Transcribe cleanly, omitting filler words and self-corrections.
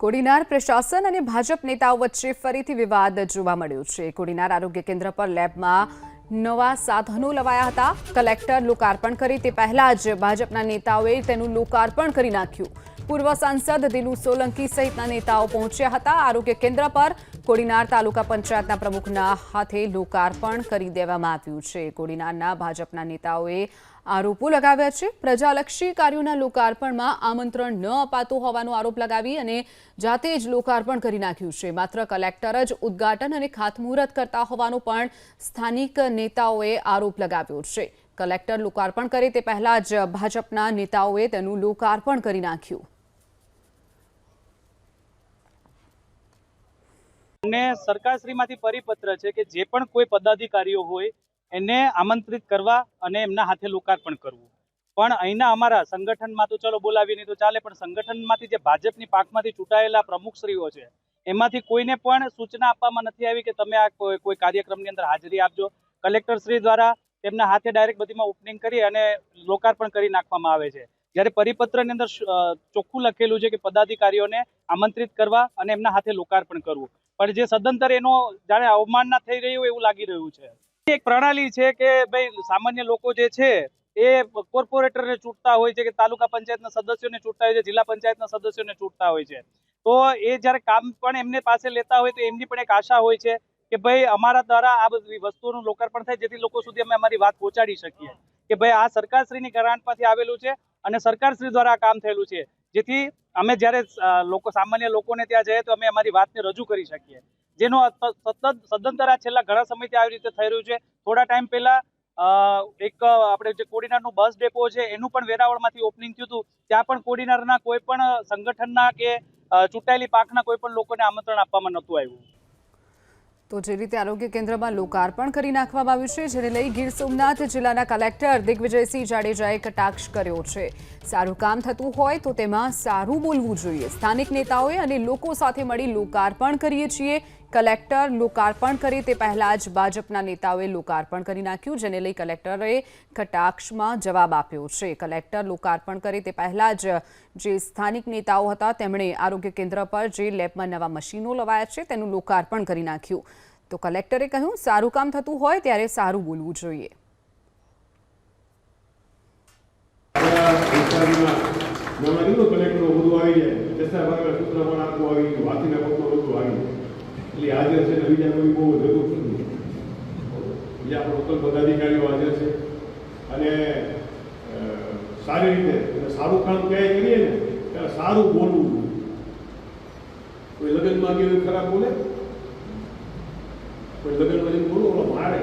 કોડીનાર પ્રશાસન અને ભાજપ નેતાઓ વચ્ચે ફરીથી વિવાદ જોવા મળ્યો છે। કોડીનાર આરોગ્ય કેન્દ્ર પર લેબમાં નવા સાધનો લવાયા હતા। કલેક્ટર લોકાર્પણ કરી તે પહેલા જ ભાજપના નેતાઓએ તેનું લોકાર્પણ કરી નાખ્યું। પૂર્વ સાંસદ દિનુ સોલંકી સહિતના નેતાઓ પહોંચ્યા હતા। આરોગ્ય કેન્દ્ર પર કોડીનાર તાલુકા પંચાયતના પ્રમુખના હાથે લોકાર્પણ કરી દેવામાં આવ્યું છે। કોડીનારના ભાજપના નેતાઓએ આરોપો લગાવ્યા છે। પ્રજાલક્ષી કાર્યોના લોકાર્પણમાં આમંત્રણ ન અપાતું હોવાનો આરોપ લગાવી અને જાતે જ લોકાર્પણ કરી નાખ્યું છે। માત્ર કલેક્ટર જ ઉદ્ઘાટન અને ખાતમુહૂર્ત કરતા હોવાનો પણ સ્થાનિક નેતાઓએ આરોપ લગાવ્યો છે। કલેક્ટર લોકાર્પણ કરે તે પહેલા જ ભાજપના નેતાઓએ તેનું લોકાર્પણ કરી નાખ્યું। અને સરકારશ્રીમાંથી પરિપત્ર છે કે જે પણ કોઈ પદાધિકારીઓ હોય એને આમંત્રિત કરવા અને એમના હાથે લોકાર્પણ કરવું। પણ અહીંના અમારા સંગઠનમાં તો ચલો બોલાવી નહીં તો ચાલે, પણ સંગઠનમાંથી જે ભાજપની પાંખમાંથી ચૂંટાયેલા પ્રમુખશ્રીઓ છે એમાંથી કોઈને પણ સૂચના આપવામાં નથી આવી કે તમે આ કોઈ કાર્યક્રમની અંદર હાજરી આપજો। કલેક્ટરશ્રી દ્વારા તેમના હાથે ડાયરેક્ટ બધીમાં ઓપનિંગ કરી અને લોકાર્પણ કરી નાખવામાં આવે છે। જ્યારે પરિપત્રની અંદર ચોખ્ખું લખેલું છે કે પદાધિકારીઓને આમંત્રિત કરવા અને એમના હાથે લોકાર્પણ કરવું, પણ જે સદંતર એનો જાણે અવમાનના થઈ રહી હોય એવું લાગી રહ્યું છે। એક પ્રણાલી છે કે ભાઈ સામાન્ય લોકો જે છે એ કોર્પોરેટરને ચૂંટતા હોય છે કે તાલુકા પંચાયતના સદસ્યોને ચૂંટતા હોય છે, જિલ્લા પંચાયતના સદસ્યોને ચૂંટતા હોય છે। તો એ જ્યારે કામ પણ એમને પાસે લેતા હોય તો એમની પણ એક આશા હોય છે કે ભાઈ અમારા દ્વારા આ બધી વસ્તુઓનું લોકાર્પણ થાય જેથી લોકો સુધી અમે અમારી વાત પહોંચાડી શકીએ કે ભાઈ આ સરકારશ્રીની ગ્રાન્ટમાંથી આવેલું છે અને સરકારશ્રી દ્વારા આ કામ થયેલું છે, જેથી અમે જ્યારે સામાન્ય લોકોને ત્યાં જઈએ તો અમે અમારી વાતને રજૂ કરી શકીએ। જેનો સદંતર આ છેલ્લા ઘણા સમયથી આવી રીતે થઈ રહ્યું છે। થોડા ટાઈમ પહેલા એક આપણે જે કોડીનારનું બસ ડેપો છે એનું પણ વેરાવળમાંથી ઓપનિંગ થયું હતું। ત્યાં પણ કોડીનારના કોઈ પણ સંગઠનના કે ચૂંટાયેલી પાંખના કોઈ પણ લોકોને આમંત્રણ આપવામાં નહોતું આવ્યું। તો જે રીતે આરોગ્ય કેન્દ્રમાં લોકાર્પણ કરી નાખવામાં આવ્યું છે, જેને લઈ ગીર સોમનાથ જિલ્લાના કલેક્ટર દિગ્વિજયસિંહ જાડેજાએ કટાક્ષ કર્યો છે। સારું કામ થતું હોય તો તેમાં સારું બોલવું જોઈએ। સ્થાનિક નેતાઓએ અને લોકો સાથે મળી લોકાર્પણ કરીએ છીએ। કલેક્ટર લોકાર્પણ કરે તે પહેલા જ ભાજપના નેતાઓએ લોકાર્પણ કરી નાખ્યું, જેને લઈ કલેક્ટરે કટાક્ષમાં જવાબ આપ્યો છે। કલેક્ટર લોકાર્પણ કરે તે પહેલા જ જે સ્થાનિક નેતાઓ હતા તેમણે આરોગ્ય કેન્દ્ર પર જે લેબમાં નવા મશીનો લવાયા છે તેનું લોકાર્પણ કરી નાખ્યું। તો કલેક્ટરે કહ્યું સારું કામ થતું હોય ત્યારે સારું બોલવું જોઈએ। હાજર છે ને બીજા કોઈ બહુ જરૂર નથી, બીજા આપણા લોકલ પદાધિકારીઓ હાજર છે અને સારી રીતે સારું કામ ક્યાંય કરીએ ને ત્યારે સારું બોલવું। કોઈ લગ્નમાં કેવું ખરાબ બોલે, કોઈ લગ્નમાં જઈને બોલવું મારે